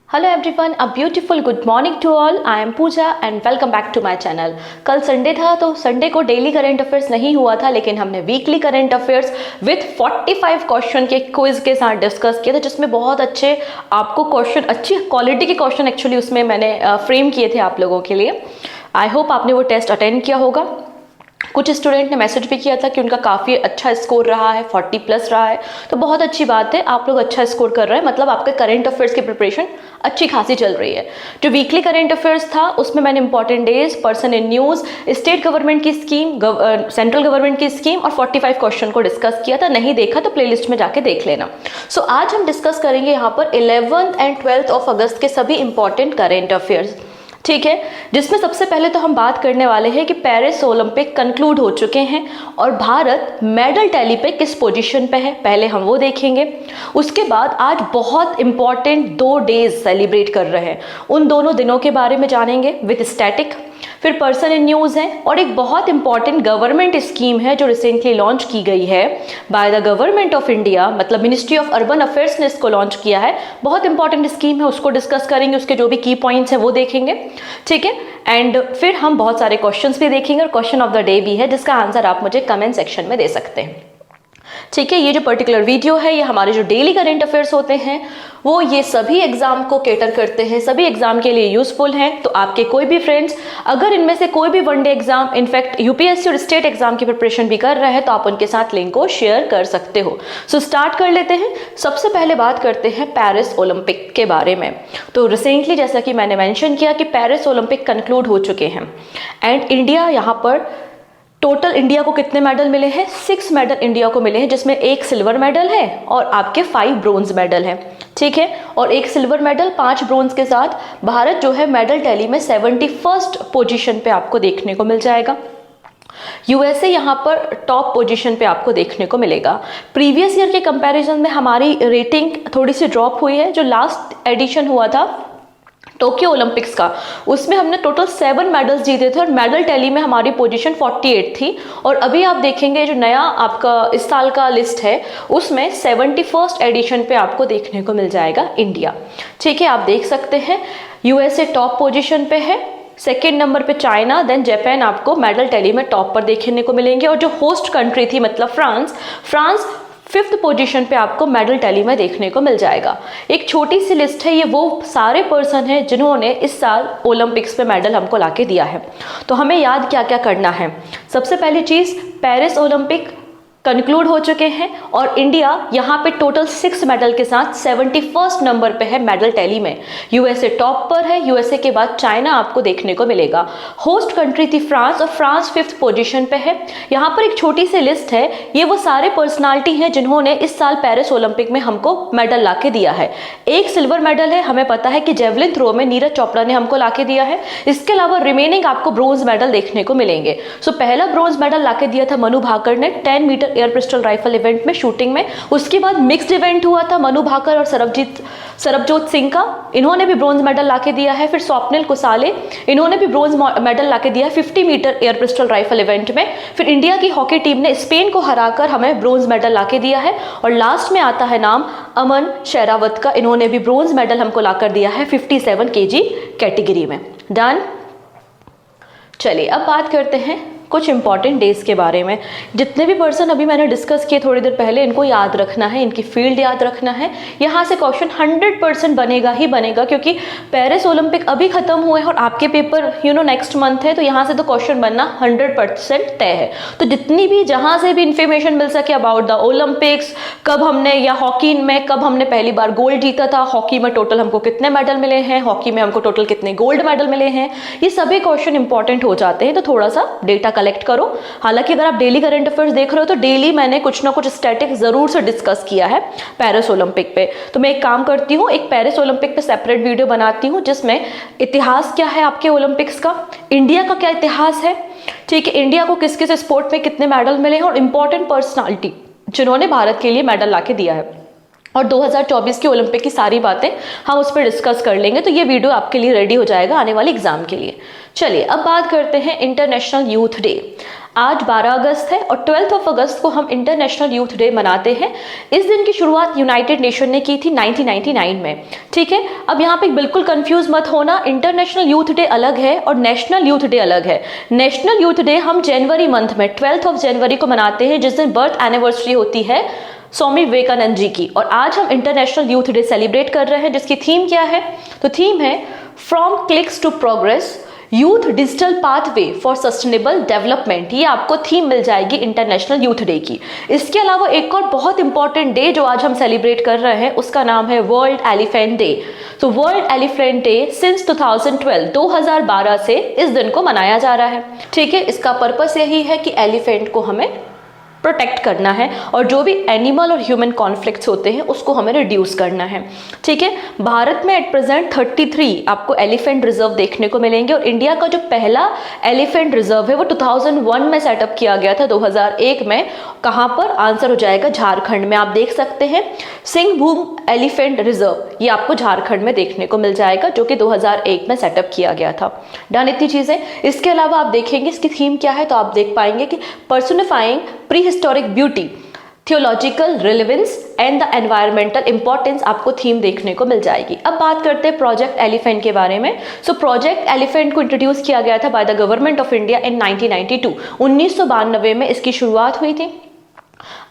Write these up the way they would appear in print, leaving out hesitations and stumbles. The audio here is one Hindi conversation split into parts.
Hello everyone, a beautiful good morning to all. I am Pooja and welcome back to my channel. कल संडे था तो संडे को डेली करंट अफेयर्स नहीं हुआ था, लेकिन हमने weekly current affairs with 45 question के क्विज के साथ डिस्कस किया था, जिसमें बहुत अच्छे आपको क्वेश्चन, अच्छी क्वालिटी के क्वेश्चन एक्चुअली उसमें मैंने फ्रेम किए थे आप लोगों के लिए। आई होप आपने वो टेस्ट अटेंड किया होगा। कुछ स्टूडेंट ने मैसेज भी किया था कि उनका काफ़ी अच्छा स्कोर रहा है, 40 प्लस रहा है, तो बहुत अच्छी बात है। आप लोग अच्छा स्कोर कर रहे हैं, मतलब आपके करंट अफेयर्स की प्रिपरेशन अच्छी खासी चल रही है। जो वीकली करंट अफेयर्स था उसमें मैंने important days, person in news, state government की स्कीम, सेंट्रल गवर्नमेंट की स्कीम और 45 क्वेश्चन को डिस्कस किया था। नहीं देखा तो प्लेलिस्ट में जाके देख लेना। सो आज हम डिस्कस करेंगे यहाँ पर 11th एंड 12th ऑफ अगस्त के सभी इंपॉर्टेंट करंट अफेयर्स, ठीक है, जिसमें सबसे पहले तो हम बात करने वाले हैं कि पेरिस ओलंपिक कंक्लूड हो चुके हैं और भारत मेडल टैली पे किस पोजीशन पे है, पहले हम वो देखेंगे। उसके बाद आज बहुत इंपॉर्टेंट 2 डेज सेलिब्रेट कर रहे हैं, उन दोनों दिनों के बारे में जानेंगे विद स्टैटिक। फिर पर्सन इन न्यूज़ है और एक बहुत इंपॉर्टेंट गवर्नमेंट स्कीम है जो रिसेंटली लॉन्च की गई है by the government of India, मतलब मिनिस्ट्री ऑफ अर्बन अफेयर्स ने इसको लॉन्च किया है। बहुत इंपॉर्टेंट स्कीम है, उसको डिस्कस करेंगे, उसके जो भी की पॉइंट्स हैं वो देखेंगे, ठीक है। एंड फिर हम बहुत सारे क्वेश्चंस भी देखेंगे और क्वेश्चन ऑफ द डे भी है, जिसका आंसर आप मुझे कमेंट सेक्शन में दे सकते हैं, ठीक है। ये जो पर्टिकुलर वीडियो है ये हमारे जो डेली करंट अफेयर्स होते हैं वो ये सभी एग्जाम को कैटर करते हैं, सभी एग्जाम के लिए यूजफुल हैं। तो आपके कोई भी फ्रेंड्स अगर इनमें से कोई भी वनडे एग्जाम, इनफैक्ट यूपीएससी और स्टेट एग्जाम की प्रिपरेशन भी कर रहे हैं, तो आप उनके साथ लिंक को शेयर कर सकते हो। सो स्टार्ट कर लेते हैं। सबसे पहले बात करते हैं पेरिस ओलंपिक के बारे में। तो रिसेंटली जैसा कि मैंने मेंशन किया कि पेरिस ओलंपिक कंक्लूड हो चुके हैं एंड इंडिया यहाँ पर टोटल इंडिया को कितने मेडल मिले हैं? 6 मेडल इंडिया को मिले हैं, जिसमें 1 सिल्वर मेडल है और आपके 5 ब्रोंज मेडल हैं, ठीक है। और 1 सिल्वर मेडल 5 ब्रोंज के साथ भारत जो है मेडल टैली में 71st पोजीशन पे आपको देखने को मिल जाएगा। यूएसए यहाँ पर टॉप पोजीशन पे आपको देखने को मिलेगा। प्रीवियस ईयर के कंपैरिजन में हमारी रेटिंग थोड़ी सी ड्रॉप हुई है। जो लास्ट एडिशन हुआ था टोक्यो ओलंपिक्स का, उसमें हमने टोटल 7 मेडल्स जीते थे और मेडल टैली में हमारी पोजीशन 48 थी। और अभी आप देखेंगे जो नया आपका इस साल का लिस्ट है उसमें 71st एडिशन पे आपको देखने को मिल जाएगा इंडिया, ठीक है। आप देख सकते हैं यूएसए टॉप पोजीशन पे है, सेकेंड नंबर पे चाइना, देन जापान आपको मेडल टैली में टॉप पर देखने को मिलेंगे। और जो होस्ट कंट्री थी मतलब फ्रांस 5th पोजीशन पे आपको मेडल टैली में देखने को मिल जाएगा। एक छोटी सी लिस्ट है, ये वो सारे पर्सन हैं जिन्होंने इस साल ओलंपिक्स में मेडल हमको लाके दिया है। तो हमें याद क्या क्या करना है? सबसे पहली चीज़, पेरिस ओलंपिक कंक्लूड हो चुके हैं और इंडिया यहाँ पे टोटल 6 मेडल के साथ 71st नंबर पे है मेडल टैली में। यूएसए टॉप पर है, यूएसए के बाद चाइना आपको देखने को मिलेगा। होस्ट कंट्री थी फ्रांस और फ्रांस 5th पोजीशन पे है। यहाँ पर एक छोटी सी लिस्ट है, ये वो सारे पर्सनालिटी हैं जिन्होंने इस साल पेरिस ओलंपिक में हमको मेडल ला के दिया है। 1 सिल्वर मेडल है, हमें पता है कि जेवलिन थ्रो में नीरज चोपड़ा ने हमको ला के दिया है। इसके अलावा रिमेनिंग आपको ब्रोंज मेडल देखने को मिलेंगे। सो पहला ब्रोंज मेडल ला के दिया था मनु भाकर ने 10 metre air pistol rifle event में, शूटिंग में। उसके बाद मिक्स्ड इवेंट हुआ था मनु भाकर और सरबजोत सिंह का, इन्होंने भी ब्रोंज मेडल लाके दिया है। फिर स्वप्निल कुसाले, इन्होंने भी ब्रोंज मेडल लाके दिया है 50 metre air pistol rifle event में। फिर इंडिया की हॉकी टीम ने स्पेन को हराकर हमें ब्रोंज मेडल लाके दिया है। और लास्ट में आता है नाम अमन शेरावत का, इन्होंने भी ब्रोंज मेडल हमको लाकर दिया है 57 kg कैटेगरी में। डन। चलिए अब बात करते हैं कुछ इंपॉर्टेंट डेज के बारे में। जितने भी पर्सन अभी मैंने डिस्कस किए थोड़ी देर पहले, इनको याद रखना है, इनकी फील्ड याद रखना है। यहाँ से क्वेश्चन 100% बनेगा ही बनेगा, क्योंकि पेरिस ओलंपिक अभी खत्म हुए हैं और आपके पेपर नेक्स्ट मंथ है, तो यहाँ से तो क्वेश्चन बनना 100% तय है। तो जितनी भी जहाँ से भी इंफॉर्मेशन मिल सके अबाउट द ओलंपिक्स, कब हमने, या हॉकी में कब हमने पहली बार गोल्ड जीता था, हॉकी में टोटल हमको कितने मेडल मिले हैं, हॉकी में हमको टोटल कितने गोल्ड मेडल मिले हैं, ये सभी क्वेश्चन इंपॉर्टेंट हो जाते हैं। तो थोड़ा सा डेटा कलेक्ट करो। हालांकि अगर आप डेली करंट अफेयर्स देख रहे हो तो डेली मैंने कुछ ना कुछ स्टैटिक जरूर से डिस्कस किया है पेरिस ओलंपिक पे। तो मैं एक काम करती हूँ, एक पेरिस ओलंपिक पे सेपरेट वीडियो बनाती हूँ जिसमें इतिहास क्या है आपके ओलंपिक्स का, इंडिया का क्या इतिहास है, ठीक है, इंडिया को किस किस स्पोर्ट में कितने मेडल मिले हैं और इंपॉर्टेंट पर्सनालिटी जिन्होंने भारत के लिए मेडल लाके दिया है, और 2024 के ओलंपिक की सारी बातें हम उस पर डिस्कस कर लेंगे। तो ये वीडियो आपके लिए रेडी हो जाएगा आने वाले एग्जाम के लिए। चलिए अब बात करते हैं इंटरनेशनल यूथ डे। आज 12 अगस्त है और 12 अगस्त को हम इंटरनेशनल यूथ डे मनाते हैं। इस दिन की शुरुआत यूनाइटेड नेशन ने की थी 1999 में। ठीक है, अब यहाँ पे बिल्कुल कंफ्यूज मत होना, इंटरनेशनल यूथ डे अलग है और नेशनल यूथ डे अलग है। नेशनल यूथ डे हम जनवरी मंथ में 12 जनवरी को मनाते हैं, जिस दिन बर्थ एनिवर्सरी होती है स्वामी विवेकानंद जी की। और आज हम इंटरनेशनल यूथ डे सेलिब्रेट कर रहे हैं, जिसकी थीम क्या है? तो थीम है from clicks to progress, youth digital pathway for sustainable development. ये आपको थीम मिल जाएगी इंटरनेशनल यूथ डे की। इसके अलावा एक और बहुत इंपॉर्टेंट डे जो आज हम सेलिब्रेट कर रहे हैं उसका नाम है वर्ल्ड एलिफेंट डे। तो वर्ल्ड एलिफेंट डे सिंस 2012 से इस दिन को मनाया जा रहा है। ठीक है, इसका पर्पस यही है कि एलिफेंट को हमें प्रोटेक्ट करना है और जो भी एनिमल और ह्यूमन कॉन्फ्लिक्ट्स होते हैं उसको हमें रिड्यूस करना है। ठीक है, भारत में एट प्रेजेंट 33 आपको एलिफेंट रिजर्व देखने को मिलेंगे और इंडिया का जो पहला एलिफेंट रिजर्व है वो 2001 में सेटअप किया गया था, 2001 में। कहाँ पर? आंसर हो जाएगा झारखंड में। आप देख सकते हैं सिंहभूम एलिफेंट रिजर्व, ये आपको झारखंड में देखने को मिल जाएगा, जो कि 2001 में सेटअप किया गया था। डन इतनी चीजें। इसके अलावा आप देखेंगे इसकी थीम क्या है, तो आप देख पाएंगे कि personifying prehistoric beauty, theological relevance and the environmental importance आपको थीम देखने को मिल जाएगी। अब बात करते हैं प्रोजेक्ट एलिफेंट के बारे में। सो प्रोजेक्ट एलिफेंट को इंट्रोड्यूस किया गया था by the government of India in 1992। 1992 में इसकी शुरुआत हुई थी।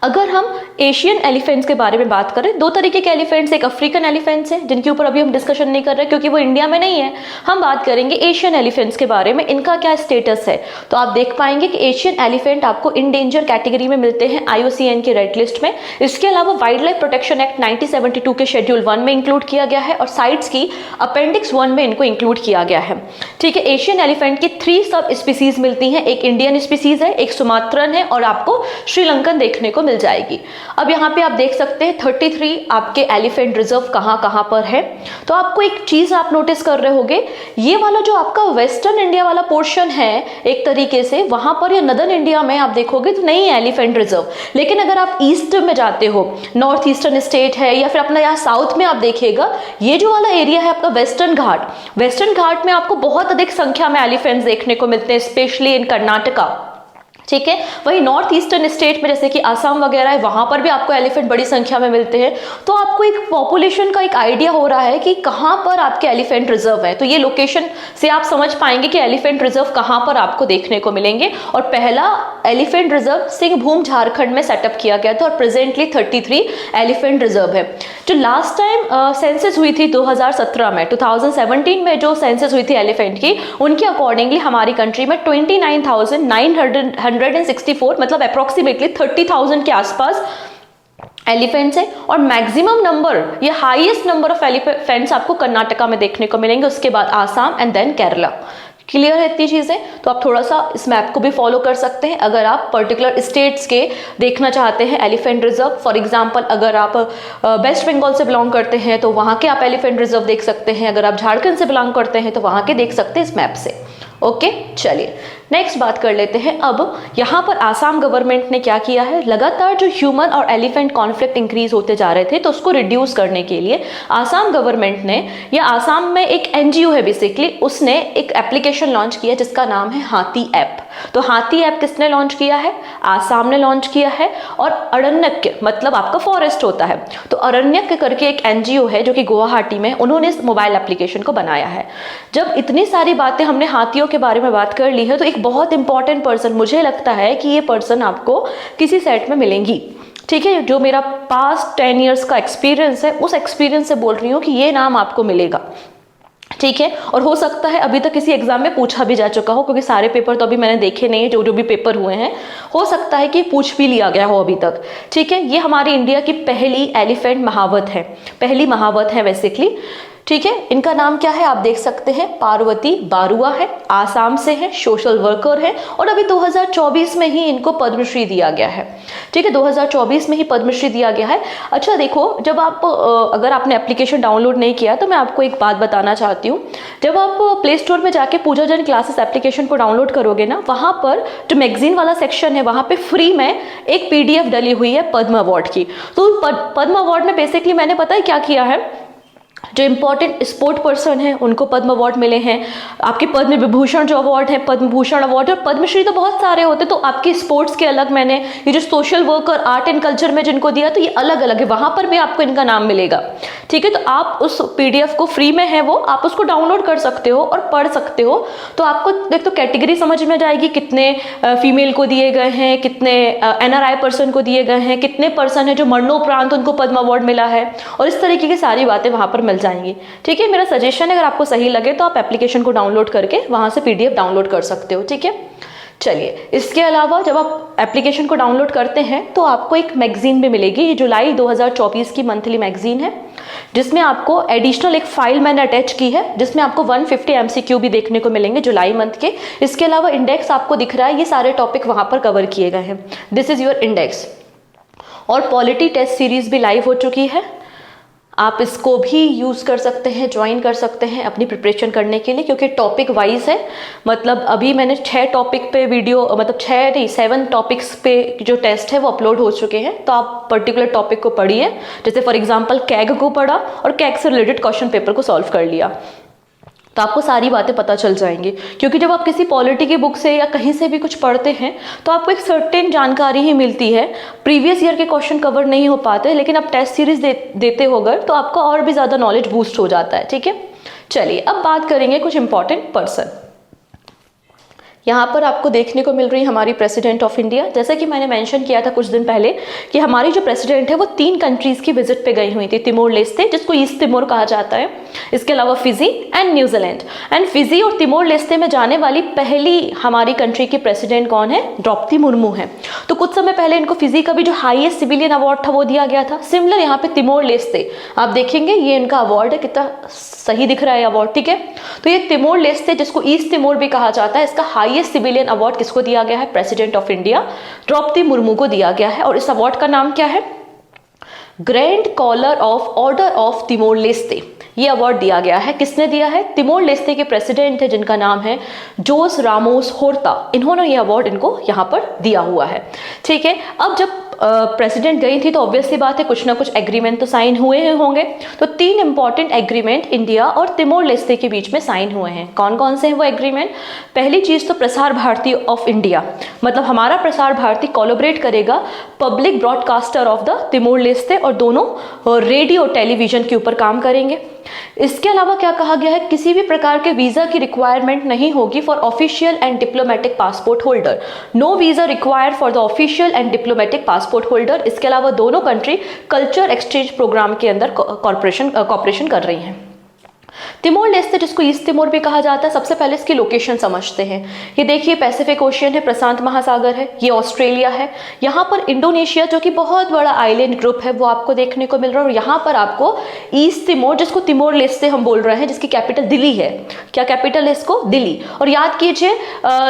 अगर हम एशियन एलिफेंट्स के बारे में बात करें, दो तरीके के एलिफेंट्स, एक अफ्रीकन एलिफेंट्स हैं जिनके ऊपर अभी हम डिस्कशन नहीं कर रहे क्योंकि वो इंडिया में नहीं है। हम बात करेंगे एशियन एलिफेंट्स के बारे में, इनका क्या स्टेटस है। तो आप देख पाएंगे कि एशियन एलिफेंट आपको इंडेंजर कैटेगरी में मिलते हैं IUCN के रेड लिस्ट में। इसके अलावा वाइल्ड लाइफ प्रोटेक्शन एक्ट 1972 के शेड्यूल 1 में इंक्लूड किया गया है और साइट्स की अपेंडिक्स 1 में इनको इंक्लूड किया गया है। ठीक है, एशियन एलिफेंट की 3 सब स्पीसीज मिलती हैं, एक इंडियन स्पीसीज है, एक सुमात्रन है और आपको श्रीलंकन देखने को मिल जाएगी। अब यहाँ पे आप देख सकते हैं 33 आपके एलिफेंट रिजर्व कहाँ पर है। तो आपको एक चीज आप नोटिस कर रहे होंगे, ये वाला जो आपका वेस्टर्न इंडिया वाला पोर्शन है एक तरीके से, वहां पर या नदर्न इंडिया में आप देखोगे तो नहीं है एलिफेंट रिजर्व। लेकिन अगर आप ईस्ट में जाते हो, नॉर्थ ईस्टर्न स्टेट है या फिर अपना यहाँ साउथ में आप देखिएगा, ये जो वाला एरिया है आपका वेस्टर्न घाट, वेस्टर्न घाट में आपको बहुत अधिक संख्या में एलिफेंट्स देखने को मिलते हैं, स्पेशली इन कर्नाटका। ठीक है, वही नॉर्थ ईस्टर्न स्टेट में जैसे कि आसाम वगैरह है, वहां पर भी आपको एलिफेंट बड़ी संख्या में मिलते हैं। तो आपको एक पॉपुलेशन का एक आइडिया हो रहा है कि कहां पर आपके एलिफेंट रिजर्व है। तो ये लोकेशन से आप समझ पाएंगे कि एलिफेंट रिजर्व कहां पर आपको देखने को मिलेंगे। और पहला एलिफेंट रिजर्व सिंहभूम झारखंड में सेटअप किया गया था और प्रेजेंटली 33 एलिफेंट रिजर्व है। जो लास्ट टाइम सेंसस हुई थी 2017 में, 2017 में जो सेंसस हुई थी एलिफेंट की, उनके अकॉर्डिंगली हमारी कंट्री में 29,964 मतलब अप्रोक्सीमेटली 30,000 के आसपास एलिफेंट्स है। और मैक्सिमम नंबर, ये हाईएस्ट नंबर ऑफ एलिफेंट्स आपको कर्नाटका में देखने को मिलेंगे, उसके बाद Assam and then Kerala. Clear है इतनी चीजें? तो आप थोड़ा सा इस मैप को भी फॉलो कर सकते हैं अगर आप पर्टिकुलर स्टेट्स के देखना चाहते हैं एलिफेंट रिजर्व। फॉर एग्जांपल अगर आप वेस्ट बंगाल से बिलोंग करते हैं तो वहां के आप एलिफेंट रिजर्व देख सकते हैं, अगर आप झारखंड से बिलोंग करते हैं तो वहां के देख सकते हैं इस मैप से। ओके, चलिए नेक्स्ट बात कर लेते हैं। अब यहाँ पर आसाम गवर्नमेंट ने क्या किया है, लगातार जो ह्यूमन और एलिफेंट कॉन्फ्लिक्ट इंक्रीज होते जा रहे थे तो उसको रिड्यूस करने के लिए आसाम गवर्नमेंट ने, या आसाम में एक NGO है बेसिकली, उसने एक एप्लीकेशन लॉन्च किया जिसका नाम है हाथी ऐप। तो हाथी ऐप किसने लॉन्च किया है? आसाम ने लॉन्च किया है। और अरण्यक मतलब आपका फॉरेस्ट होता है, तो अरण्यक करके एक NGO है जो कि गुवाहाटी में, उन्होंने इस मोबाइल एप्लीकेशन को बनाया है। जब इतनी सारी बातें हमने हाथियों के बारे में बात कर ली है तो एक बहुत इंपॉर्टेंट पर्सन, मुझे लगता है कि ये पर्सन आपको किसी सेट में मिलेंगी। ठीक है, जो मेरा पास्ट 10 इयर्स का एक्सपीरियंस है उस एक्सपीरियंस से बोल रही हूँ कि ये नाम आपको मिलेगा। ठीक है, और हो सकता है अभी तक किसी एग्जाम में पूछा भी जा चुका हो, क्योंकि सारे पेपर तो अभी मैंने देखे नहीं है, जो भी पेपर हुए हैं हो सकता है कि पूछ भी लिया गया हो अभी तक। ठीक है, ये हमारी इंडिया की पहली एलिफेंट महावत है, पहली महावत है बेसिकली। ठीक है, इनका नाम क्या है आप देख सकते हैं, पार्वती बारुआ है, आसाम से है, सोशल वर्कर है और अभी 2024 में ही इनको पद्मश्री दिया गया है। ठीक है, 2024 में ही पद्मश्री दिया गया है। अच्छा देखो, जब आप अगर आपने एप्लीकेशन डाउनलोड नहीं किया तो मैं आपको एक बात बताना चाहती हूँ। जब आप प्ले स्टोर में जाके पूजा जैन क्लासेस एप्लीकेशन को डाउनलोड करोगे ना, वहाँ पर जो मैगजीन वाला सेक्शन है वहाँ पे फ्री में एक PDF डली हुई है पद्म अवार्ड की। तो पद्म अवार्ड में बेसिकली मैंने पता है क्या किया है, जो इम्पोर्टेंट स्पोर्ट पर्सन हैं उनको पद्म अवार्ड मिले हैं। आपके पद्म विभूषण जो अवार्ड है, पद्म भूषण अवार्ड और पद्मश्री तो बहुत सारे होते, तो आपके स्पोर्ट्स के अलग, मैंने ये जो सोशल वर्क और आर्ट एंड कल्चर में जिनको दिया तो ये अलग अलग है, वहाँ पर भी आपको इनका नाम मिलेगा। ठीक है, तो आप उस PDF को फ्री में है वो, आप उसको डाउनलोड कर सकते हो और पढ़ सकते हो। तो आपको देख तो कैटेगरी समझ में जाएगी, कितने फीमेल को दिए गए हैं, कितने NRI पर्सन को दिए गए हैं, कितने पर्सन है जो मरणोपरांत उनको पद्म अवार्ड मिला है, और इस तरीके की सारी बातें वहाँ पर मिल जाएंगी। ठीक है, मेरा सजेशन है अगर आपको सही लगे तो आप एप्लीकेशन को डाउनलोड करके वहाँ से PDF डाउनलोड कर सकते हो। ठीक है, चलिए, इसके अलावा जब आप एप्लीकेशन को डाउनलोड करते हैं तो आपको एक मैगजीन भी मिलेगी। ये जुलाई 2024 की मंथली मैगजीन है, जिसमें आपको एडिशनल एक फाइल मैंने अटैच की है, जिसमें आपको 150 MCQ भी देखने को मिलेंगे जुलाई मंथ के। इसके अलावा इंडेक्स आपको दिख रहा है, ये सारे टॉपिक वहाँ पर कवर किए गए हैं। This is your index. और पॉलिटी टेस्ट सीरीज भी लाइव हो चुकी है, आप इसको भी यूज़ कर सकते हैं, ज्वाइन कर सकते हैं अपनी प्रिपरेशन करने के लिए, क्योंकि टॉपिक वाइज है। मतलब अभी मैंने 6 टॉपिक पे वीडियो, मतलब 7 टॉपिक्स पे जो टेस्ट है वो अपलोड हो चुके हैं। तो आप पर्टिकुलर टॉपिक को पढ़िए, जैसे फॉर एग्जांपल कैग को पढ़ा और कैग से रिलेटेड क्वेश्चन पेपर को सॉल्व कर लिया, तो आपको सारी बातें पता चल जाएंगी। क्योंकि जब आप किसी पॉलिटी की बुक से या कहीं से भी कुछ पढ़ते हैं तो आपको एक सर्टेन जानकारी ही मिलती है, प्रीवियस ईयर के क्वेश्चन कवर नहीं हो पाते, लेकिन आप टेस्ट सीरीज देते हो अगर तो आपको और भी ज़्यादा नॉलेज बूस्ट हो जाता है। ठीक है, चलिए अब बात करेंगे कुछ इंपॉर्टेंट पर्सन। यहाँ पर आपको देखने को मिल रही है हमारी प्रेसिडेंट ऑफ इंडिया। जैसा कि मैंने मेंशन किया था कुछ दिन पहले कि हमारी जो प्रेसिडेंट है वो 3 कंट्रीज़ की विजिट पे गई हुई थी। तिमोर लेस्ते, जिसको ईस्ट तिमोर कहा जाता है, इसके अलावा Fiji and New Zealand. And Fiji और तिमोर लेस्ते में जाने वाली पहली हमारी कंट्री की प्रेसिडेंट कौन है? द्रौपदी मुर्मू है। तो कुछ समय पहले इनको फिजी का भी जो हाईएस्ट सिविलियन अवार्ड था वो दिया गया था। सिमिलर यहाँ पे तिमोर लेस्ते, आप देखेंगे ये इनका अवार्ड है, कितना सही दिख रहा है अवार्ड। ठीक है, तो ये तिमोर लेस्ते, जिसको ईस्ट तिमोर भी कहा जाता है, इसका हाईएस्ट सिविलियन अवार्ड किसको दिया गया है? President of India Droupadi Murmu को दिया गया है। और इस अवार्ड का नाम क्या है? Grand collar of order of Timor Leste, ये अवार्ड दिया गया है। किसने दिया है? तिमोर लेस्ते के प्रेसिडेंट है जिनका नाम है जोस रामोस होर्ता, इन्होंने ये अवार्ड इनको यहाँ पर दिया हुआ है। ठीक है, अब जब प्रेसिडेंट गई थी तो ऑब्वियसली बात है कुछ ना कुछ एग्रीमेंट तो साइन हुए ही होंगे। तो 3 इंपॉर्टेंट एग्रीमेंट इंडिया और तिमोर लेस्ते के बीच में साइन हुए हैं। कौन कौन से हैं वो एग्रीमेंट? पहली चीज तो प्रसार भारती ऑफ इंडिया, मतलब हमारा प्रसार भारती कोलैबोरेट करेगा public broadcaster of the Timor Leste, और दोनों रेडियो टेलीविजन के ऊपर काम करेंगे। इसके अलावा क्या कहा गया है? किसी भी प्रकार के वीजा की रिक्वायरमेंट नहीं होगी for official and diplomatic passport holder. No visa required for the official and diplomatic passport holder. इसके अलावा दोनों कंट्री कल्चर एक्सचेंज प्रोग्राम के अंदर कॉर्पोरेशन कर रही हैं। तिमोर लेस्ते, जिसको ईस्ट तिमोर भी कहा जाता है, सबसे पहले इसकी लोकेशन समझते हैं। ये देखिए पैसिफिक ओशियन है, प्रशांत महासागर है, ये ऑस्ट्रेलिया है, यहाँ पर इंडोनेशिया जो कि बहुत बड़ा आइलैंड ग्रुप है वो आपको देखने को मिल रहा है। और यहाँ पर आपको ईस्ट तिमोर, जिसको तिमोर लेस्ते हम बोल रहे हैं, जिसकी कैपिटल दिल्ली है। क्या कैपिटल है इसको? दिल्ली। और याद कीजिए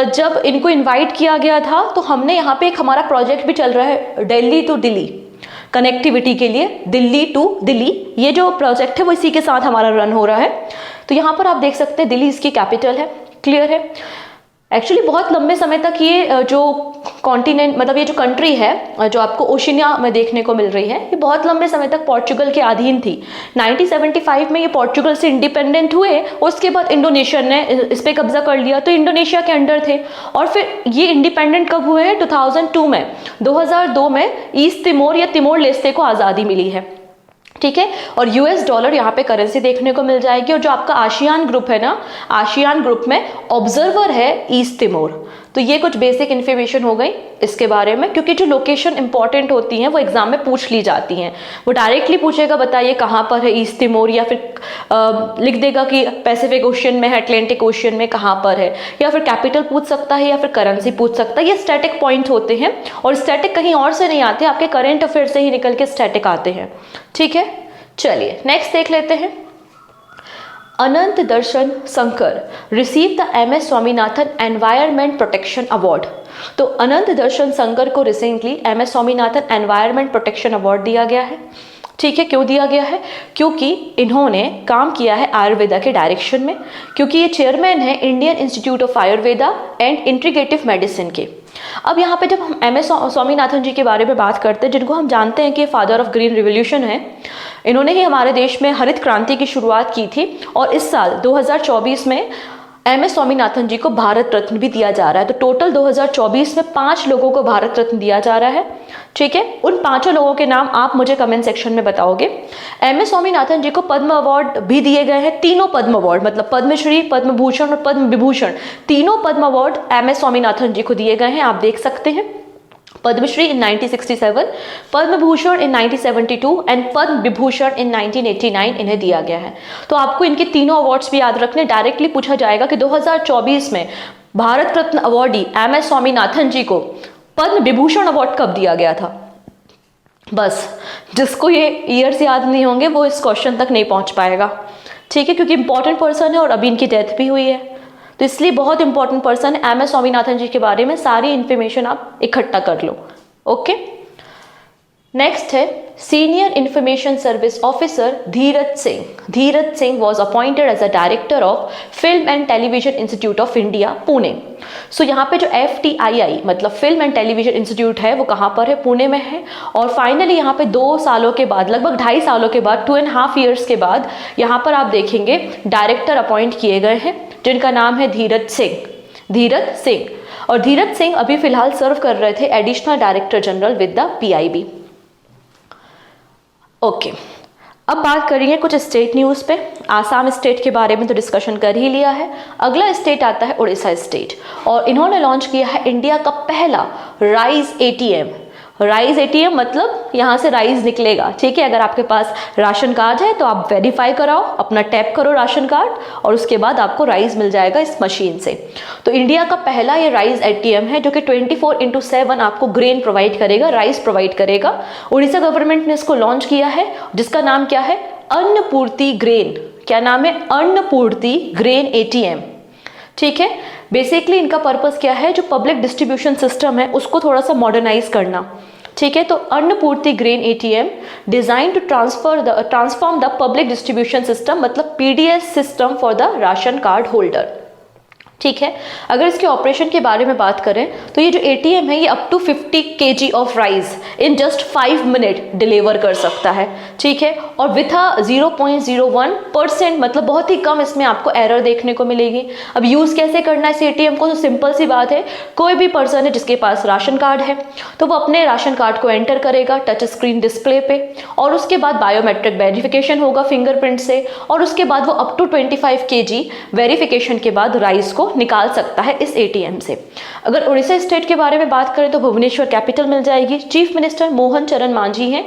जब इनको इन्वाइट किया गया था तो हमने यहाँ पे एक हमारा प्रोजेक्ट भी चल रहा है, दिल्ली टू दिल्ली, कनेक्टिविटी के लिए, दिल्ली टू दिल्ली। ये जो प्रोजेक्ट है वो इसी के साथ हमारा रन हो रहा है। तो यहाँ पर आप देख सकते हैं दिल्ली इसकी कैपिटल है। क्लियर है? एक्चुअली बहुत लंबे समय तक ये जो कॉन्टिनेंट, मतलब ये जो कंट्री है जो आपको ओशिनिया में देखने को मिल रही है, ये बहुत लंबे समय तक पोर्चुगल के अधीन थी। 1975 में ये पोर्चुगल से इंडिपेंडेंट हुए, उसके बाद इंडोनेशिया ने इस पर कब्जा कर लिया, तो इंडोनेशिया के अंडर थे। और फिर ये इंडिपेंडेंट कब हुए हैं? 2002 में। 2002 में ईस्ट तिमोर या तिमोर लेस्ते को आज़ादी मिली है। ठीक है, और US डॉलर यहाँ पे करेंसी देखने को मिल जाएगी। और जो आपका आशियान ग्रुप है ना, आशियान ग्रुप में ऑब्जर्वर है ईस्ट तिमोर। तो ये कुछ बेसिक इन्फॉर्मेशन हो गई इसके बारे में, क्योंकि जो लोकेशन इंपॉर्टेंट होती हैं वो एग्जाम में पूछ ली जाती हैं। वो डायरेक्टली पूछेगा बताइए कहाँ पर है ईस्ट तिमोर, या फिर लिख देगा कि पैसिफिक ओशियन में है, अटलांटिक ओशियन में कहाँ पर है, या फिर कैपिटल पूछ सकता है, या फिर करेंसी पूछ सकता है। ये स्टैटिक पॉइंट होते हैं, और स्टैटिक कहीं और से नहीं आते, आपके करेंट अफेयर से ही निकल के स्टैटिक आते हैं। ठीक है, चलिए नेक्स्ट देख लेते हैं। Anant Darshan Shankar receive the MS Swaminathan environment protection award. तो अनंत दर्शन शंकर को recently MS Swaminathan environment protection award दिया गया है। ठीक है, क्यों दिया गया है? क्योंकि इन्होंने काम किया है आयुर्वेदा के डायरेक्शन में, क्योंकि ये चेयरमैन है Indian institute of Ayurveda and integrative medicine के। अब यहाँ पे जब हम MS स्वामीनाथन जी के बारे में बात करते हैं, जिनको हम जानते हैं कि फादर ऑफ ग्रीन रिवोल्यूशन है, इन्होंने ही हमारे देश में हरित क्रांति की शुरुआत की थी और इस साल 2024 में MS स्वामीनाथन जी को भारत रत्न भी दिया जा रहा है। तो टोटल 2024 में 5 लोगों को भारत रत्न दिया जा रहा है। ठीक है, उन 5 लोगों के नाम आप मुझे कमेंट सेक्शन में बताओगे। MS स्वामीनाथन जी को पद्म अवार्ड भी दिए गए हैं, तीनों पद्म अवार्ड, मतलब पद्मश्री, पद्म भूषण और पद्म विभूषण, तीनों पद्म अवार्ड MS स्वामीनाथन जी को दिए गए हैं, आप देख सकते हैं। पद्मश्री इन 1967, पद्म भूषण इन 1972 एंड पद्म विभूषण इन 1989 इन्हें दिया गया है। तो आपको इनके तीनों अवार्ड्स भी याद रखने। डायरेक्टली पूछा जाएगा कि 2024 में भारत रत्न अवार्डी MS स्वामीनाथन जी को पद्म विभूषण अवार्ड कब दिया गया था। बस जिसको ये ईयर्स याद नहीं होंगे वो इस क्वेश्चन तक नहीं पहुंच पाएगा। ठीक है, क्योंकि इंपॉर्टेंट पर्सन है और अभी इनकी डेथ भी हुई है, तो इसलिए बहुत इंपॉर्टेंट पर्सन है। MS स्वामीनाथन जी के बारे में सारी इंफॉर्मेशन आप इकट्ठा कर लो। ओके, नेक्स्ट है senior information service officer Dheeraj Singh. Dheeraj Singh was appointed as a director of film and television institute of India, Pune. So यहाँ पे जो FTII मतलब फिल्म एंड टेलीविजन इंस्टीट्यूट है वो कहाँ पर है, पुणे में है। और फाइनली यहाँ पे 2 सालों के बाद, लगभग 2.5 सालों के बाद, 2.5 ईयर्स के बाद यहाँ पर आप देखेंगे डायरेक्टर अपॉइंट किए गए हैं जिनका नाम है धीरज सिंह। धीरज सिंह, और धीरज सिंह अभी फिलहाल सर्व कर रहे थे additional director general with the PIB। Okay, अब बात करेंगे कुछ स्टेट न्यूज़ पे। आसाम स्टेट के बारे में तो डिस्कशन कर ही लिया है। अगला स्टेट आता है उड़ीसा स्टेट, और इन्होंने लॉन्च किया है इंडिया का पहला राइस ATM। राइस ATM मतलब यहाँ से राइस निकलेगा। ठीक है, अगर आपके पास राशन कार्ड है तो आप वेरीफाई कराओ, अपना टैप करो राशन कार्ड, और उसके बाद आपको राइस मिल जाएगा इस मशीन से। तो इंडिया का पहला ये राइस ATM है जो कि 24/7 आपको ग्रेन प्रोवाइड करेगा, राइस प्रोवाइड करेगा। उड़ीसा गवर्नमेंट ने इसको लॉन्च किया है, जिसका नाम क्या है, अन्नपूर्ति ग्रेन। क्या नाम है, अन्नपूर्ति ग्रेन ATM। ठीक है, बेसिकली इनका पर्पस क्या है, जो पब्लिक डिस्ट्रीब्यूशन सिस्टम है उसको थोड़ा सा मॉडर्नाइज करना। ठीक है, तो Annapurti grain ATM design to transform the public distribution system, मतलब PDS system for the ration card holder. ठीक है, अगर इसके ऑपरेशन के बारे में बात करें तो ये जो ATM है ये up to 50 kg of rice in just 5 minute deliver कर सकता है। ठीक है, और विथ अ 0.01%, मतलब बहुत ही कम इसमें आपको एरर देखने को मिलेगी। अब यूज़ कैसे करना है इस ATM को, तो सिंपल सी बात है, कोई भी पर्सन है जिसके पास राशन कार्ड है तो वो अपने राशन कार्ड को एंटर करेगा टच स्क्रीन डिस्प्ले पे, और उसके बाद बायोमेट्रिक वेरिफिकेशन होगा फिंगरप्रिंट से, और उसके बाद वो अप टू 25 kg वेरिफिकेशन के बाद राइस को निकाल सकता है इस ATM से। अगर उड़ीसा स्टेट के बारे में बात करें तो भुवनेश्वर कैपिटल मिल जाएगी। चीफ मिनिस्टर मोहन चरण मांझी हैं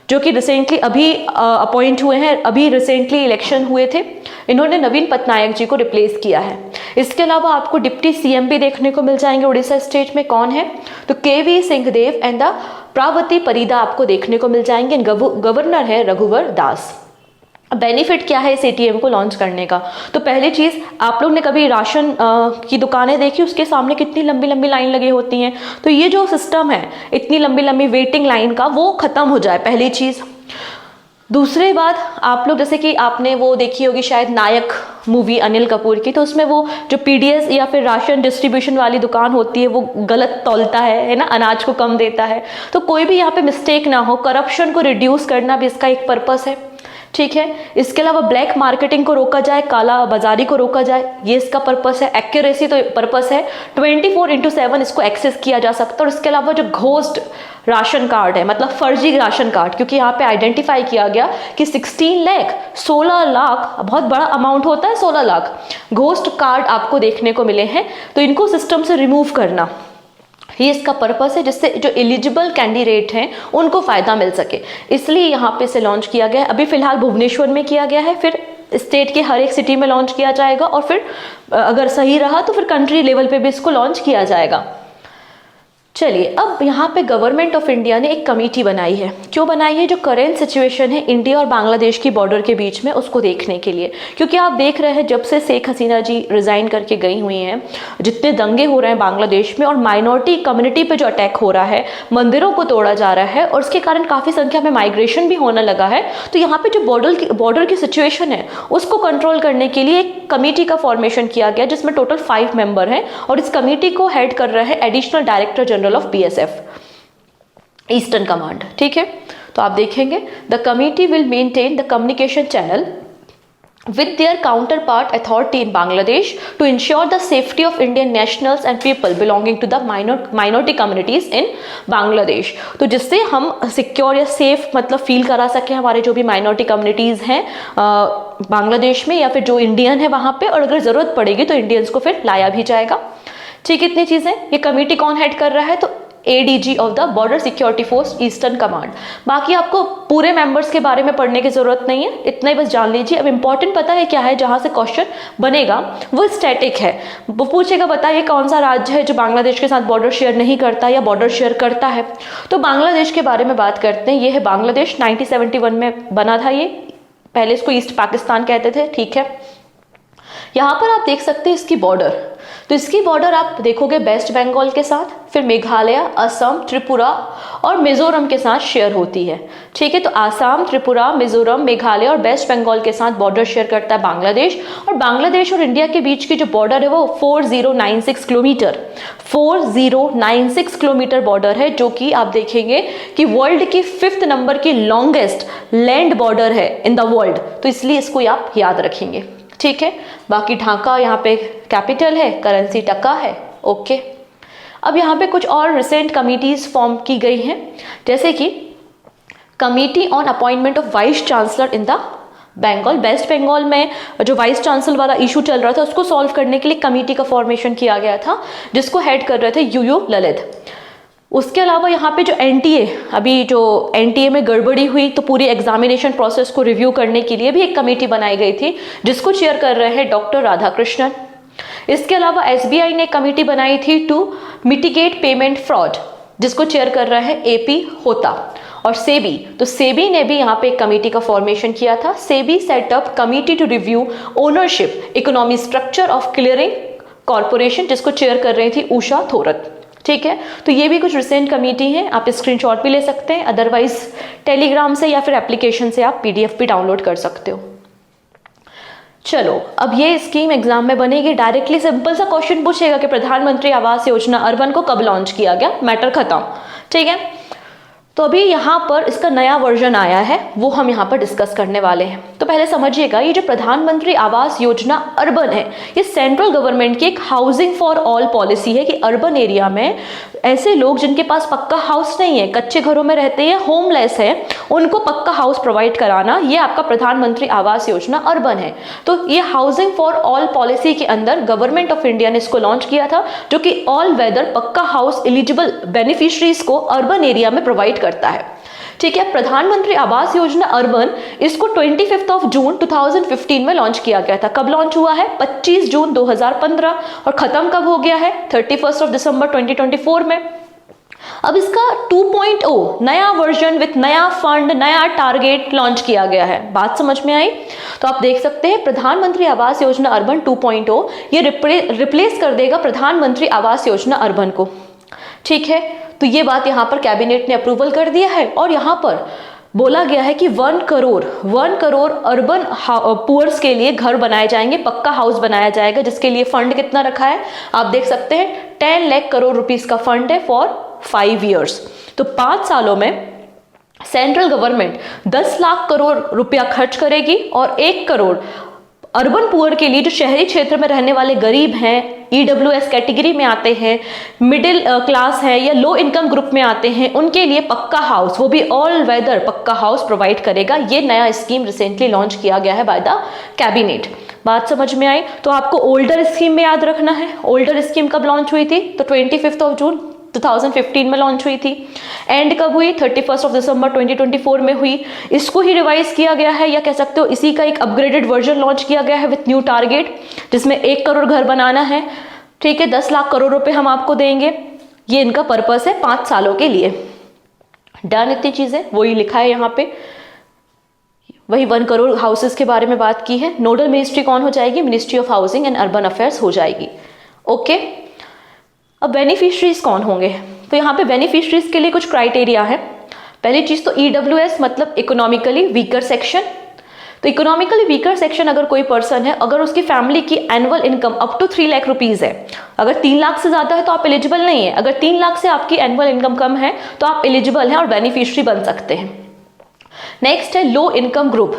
जो कि रिसेंटली अभी अपॉइंट हुए हैं, अभी रिसेंटली इलेक्शन हुए थे। इन्होंने नवीन पटनायक जी को रिप्लेस किया है। इसके अलावा आपको डिप्टी CM भी देखने को मिल जाएंगे उड़ीसा स्टेट में। कौन है, तो KV सिंहदेव एंड द प्रावती परिदा आपको देखने को मिल जाएंगे। गवर्नर है रघुवर दास। बेनिफिट क्या है इस ATM को लॉन्च करने का, तो पहली चीज़, आप लोग ने कभी राशन की दुकानें देखी, उसके सामने कितनी लंबी लंबी लाइन लगी होती हैं, तो ये जो सिस्टम है इतनी लंबी लंबी वेटिंग लाइन का, वो ख़त्म हो जाए, पहली चीज़। दूसरी बात, आप लोग जैसे कि आपने वो देखी होगी शायद नायक मूवी अनिल कपूर की, तो उसमें वो जो PDS या फिर राशन डिस्ट्रीब्यूशन वाली दुकान होती है वो गलत तौलता है ना, अनाज को कम देता है। तो कोई भी यहाँ पे मिस्टेक ना हो, करप्शन को रिड्यूस करना भी इसका एक पर्पस है। ठीक है, इसके अलावा ब्लैक मार्केटिंग को रोका जाए, काला बाजारी को रोका जाए, ये इसका पर्पस है। एक्यूरेसी तो पर्पस है, 24/7 इसको एक्सेस किया जा सकता है। और इसके अलावा जो घोस्ट राशन कार्ड है, मतलब फर्जी राशन कार्ड, क्योंकि यहाँ पे आइडेंटिफाई किया गया कि 16 लाख बहुत बड़ा अमाउंट होता है, 16 लाख घोस्ट कार्ड आपको देखने को मिले हैं, तो इनको सिस्टम से रिमूव करना, ये इसका पर्पस है, जिससे जो एलिजिबल कैंडिडेट हैं उनको फ़ायदा मिल सके। इसलिए यहाँ पे इसे लॉन्च किया गया है। अभी फिलहाल भुवनेश्वर में किया गया है, फिर स्टेट के हर एक सिटी में लॉन्च किया जाएगा, और फिर अगर सही रहा तो फिर कंट्री लेवल पे भी इसको लॉन्च किया जाएगा। चलिए, अब यहाँ पे गवर्नमेंट ऑफ इंडिया ने एक कमेटी बनाई है। क्यों बनाई है? जो करेंट सिचुएशन है इंडिया और बांग्लादेश की बॉर्डर के बीच में, उसको देखने के लिए। क्योंकि आप देख रहे हैं जब से शेख हसीना जी रिजाइन करके गई हुई हैं, जितने दंगे हो रहे हैं बांग्लादेश में, और माइनॉरिटी कम्युनिटी पे जो अटैक हो रहा है, मंदिरों को तोड़ा जा रहा है, और उसके कारण काफ़ी संख्या में माइग्रेशन भी होने लगा है। तो यहाँ पे जो बॉर्डर की सिचुएशन है उसको कंट्रोल करने के लिए एक कमेटी का फॉर्मेशन किया गया, जिसमें टोटल 5 मेंबर हैं, और इस कमेटी को हेड कर रहे हैं additional director general of BSF eastern command. ठीक है, तो आप देखेंगे the committee will maintain the communication channel with their counterpart authority in Bangladesh to ensure the safety of Indian nationals and people belonging to the minority communities in Bangladesh। तो जिससे हम सिक्योर या सेफ मतलब फील करा सके हमारे जो भी माइनॉरिटी कम्युनिटीज़ हैं बांग्लादेश में या फिर जो इंडियन है वहाँ पे, और अगर ज़रूरत पड़ेगी तो इंडियंस को फिर लाया भी जाएगा। ठीक, इतनी चीज़ें। ये कमेटी कौन हेड कर रहा है? तो ADG of the border security force eastern command. बाकी आपको पूरे मेंबर्स के बारे में पढ़ने की जरूरत नहीं है, इतना ही बस जान लीजिए। अब इंपॉर्टेंट पता है क्या है, जहां से क्वेश्चन बनेगा वो स्टैटिक है। वो पूछेगा बताइए कौन सा राज्य है जो बांग्लादेश के साथ बॉर्डर शेयर नहीं करता या बॉर्डर शेयर करता है। तो बांग्लादेश के बारे में बात करते हैं। ये है बांग्लादेश, 1971 में बना था ये, पहले इसको ईस्ट पाकिस्तान कहते थे। ठीक है, यहाँ पर आप देख सकते हैं इसकी बॉर्डर। तो इसकी बॉर्डर आप देखोगे वेस्ट बंगाल के साथ, फिर मेघालय, असम, त्रिपुरा और मिजोरम के साथ शेयर होती है। ठीक है, तो आसाम, त्रिपुरा, मिजोरम, मेघालय और वेस्ट बंगाल के साथ बॉर्डर शेयर करता है बांग्लादेश। और बांग्लादेश और इंडिया के बीच की जो बॉर्डर है वो 4096 किलोमीटर 4096 किलोमीटर बॉर्डर है, जो कि आप देखेंगे कि वर्ल्ड की 5th नंबर की लॉन्गेस्ट लैंड बॉर्डर है इन द वर्ल्ड। तो इसलिए इसको आप याद रखेंगे। ठीक है, बाकी ढाका यहाँ पे कैपिटल है, करेंसी टका है। ओके, अब यहाँ पे कुछ और रिसेंट कमिटीज फॉर्म की गई हैं, जैसे कि committee on appointment of vice chancellor in the Bengal. West Bengal में जो वाइस चांसलर वाला इशू चल रहा था उसको सॉल्व करने के लिए कमिटी का फॉर्मेशन किया गया था, जिसको हेड कर रहे थे यूयू ललित। उसके अलावा यहाँ पे जो NTA, अभी जो NTA में गड़बड़ी हुई तो पूरी एग्जामिनेशन प्रोसेस को रिव्यू करने के लिए भी एक कमेटी बनाई गई थी, जिसको चेयर कर रहे हैं डॉक्टर राधाकृष्णन। इसके अलावा SBI ने कमेटी बनाई थी टू मिटिगेट पेमेंट फ्रॉड, जिसको चेयर कर रहे हैं AP होता। और सेबी, तो सेबी ने भी यहाँ पे एक कमेटी का फॉर्मेशन किया था। SEBI setup committee to review ownership economy structure of clearing corporation, जिसको चेयर कर रही थी उषा थोरत। ठीक है, तो ये भी कुछ रिसेंट कमेटी है, आप स्क्रीनशॉट भी ले सकते हैं, अदरवाइज टेलीग्राम से या फिर एप्लीकेशन से आप PDF भी डाउनलोड कर सकते हो। चलो, अब ये स्कीम एग्जाम में बनेगी। डायरेक्टली सिंपल सा क्वेश्चन पूछेगा कि प्रधानमंत्री आवास योजना अर्बन को कब लॉन्च किया गया, मैटर खत्म। ठीक है, तो अभी यहाँ पर इसका नया वर्जन आया है, वो हम यहाँ पर डिस्कस करने वाले हैं। तो पहले समझिएगा, ये जो प्रधानमंत्री आवास योजना अर्बन है, ये सेंट्रल गवर्नमेंट की एक हाउसिंग फॉर ऑल पॉलिसी है कि अर्बन एरिया में ऐसे लोग जिनके पास पक्का हाउस नहीं है, कच्चे घरों में रहते हैं, होमलेस है, उनको पक्का हाउस प्रोवाइड कराना, ये आपका प्रधानमंत्री आवास योजना अर्बन है। तो ये हाउसिंग फॉर ऑल पॉलिसी के अंदर गवर्नमेंट ऑफ इंडिया ने इसको लॉन्च किया था, जो कि ऑल वेदर पक्का हाउस एलिजिबल बेनिफिशियरीज को अर्बन एरिया में प्रोवाइड करता है। ठीक है, प्रधानमंत्री आवास योजना अर्बन, इसको 25 जून 2015 में लॉन्च किया गया था। कब लॉन्च हुआ है? 25 जून 2015, और खत्म कब हो गया है? 31 दिसंबर 2024 में। अब इसका 2.0 नया वर्जन विथ नया फंड, नया टारगेट लॉन्च किया गया है। बात समझ में आई? तो आप देख सकते हैं प्रधानमंत्री आवास योजना अर्बन 2.0 ये रिप्लेस कर देगा प्रधानमंत्री आवास योजना अर्बन को। ठीक है, तो ये बात यहाँ पर कैबिनेट ने अप्रूवल कर दिया है, और यहाँ पर बोला गया है कि 1 करोड़ अर्बन पुअर्स के लिए घर बनाए जाएंगे, पक्का हाउस बनाया जाएगा, जिसके लिए फंड कितना रखा है आप देख सकते हैं, 10 लाख करोड़ रुपीस का फंड है फॉर 5 ईयर्स। तो 5 सालों में सेंट्रल गवर्नमेंट 10 लाख करोड़ रुपया खर्च करेगी, और 1 करोड़ अर्बन पुअर के लिए, जो शहरी क्षेत्र में रहने वाले गरीब हैं, EWS कैटेगरी में आते हैं, मिडिल क्लास है या लो इनकम ग्रुप में आते हैं, उनके लिए पक्का हाउस, वो भी ऑल वेदर पक्का हाउस प्रोवाइड करेगा। ये नया स्कीम रिसेंटली लॉन्च किया गया है बाय द कैबिनेट। बात समझ में आई? तो आपको ओल्डर स्कीम में याद रखना है। ओल्डर स्कीम कब लॉन्च हुई थी? तो 25 जून 2015 में लॉन्च हुई थी। एंड कब हुई? 31 दिसंबर 2024 में हुई। इसको ही रिवाइज किया गया है, या कह सकते हो इसी का एक अपग्रेडेड वर्जन लॉन्च किया गया है विथ न्यू टारगेट, जिसमें 1 करोड़ घर बनाना है। ठीक है, 10 लाख करोड़ रुपए हम आपको देंगे। ये इनका पर्पस है 5 सालों के लिए। डन, इतनी चीजें वही लिखा है यहाँ पे। वही 1 करोड़ हाउसेस के बारे में बात की है। नोडल मिनिस्ट्री कौन हो जाएगी? Ministry of housing and urban affairs हो जाएगी। ओके, अब बेनिफिशरीज कौन होंगे? तो यहाँ पे बेनिफिशरीज के लिए कुछ क्राइटेरिया है। पहली चीज तो EWS मतलब इकोनॉमिकली वीकर सेक्शन। तो इकोनॉमिकली वीकर सेक्शन अगर कोई पर्सन है, अगर उसकी फैमिली की annual income up to 3 lakh rupees है, अगर 3 लाख से ज्यादा है तो आप एलिजिबल नहीं है। अगर 3 लाख से आपकी एनुअल इनकम कम है तो आप एलिजिबल हैं और बेनिफिशरी बन सकते हैं। नेक्स्ट है लो इनकम ग्रुप।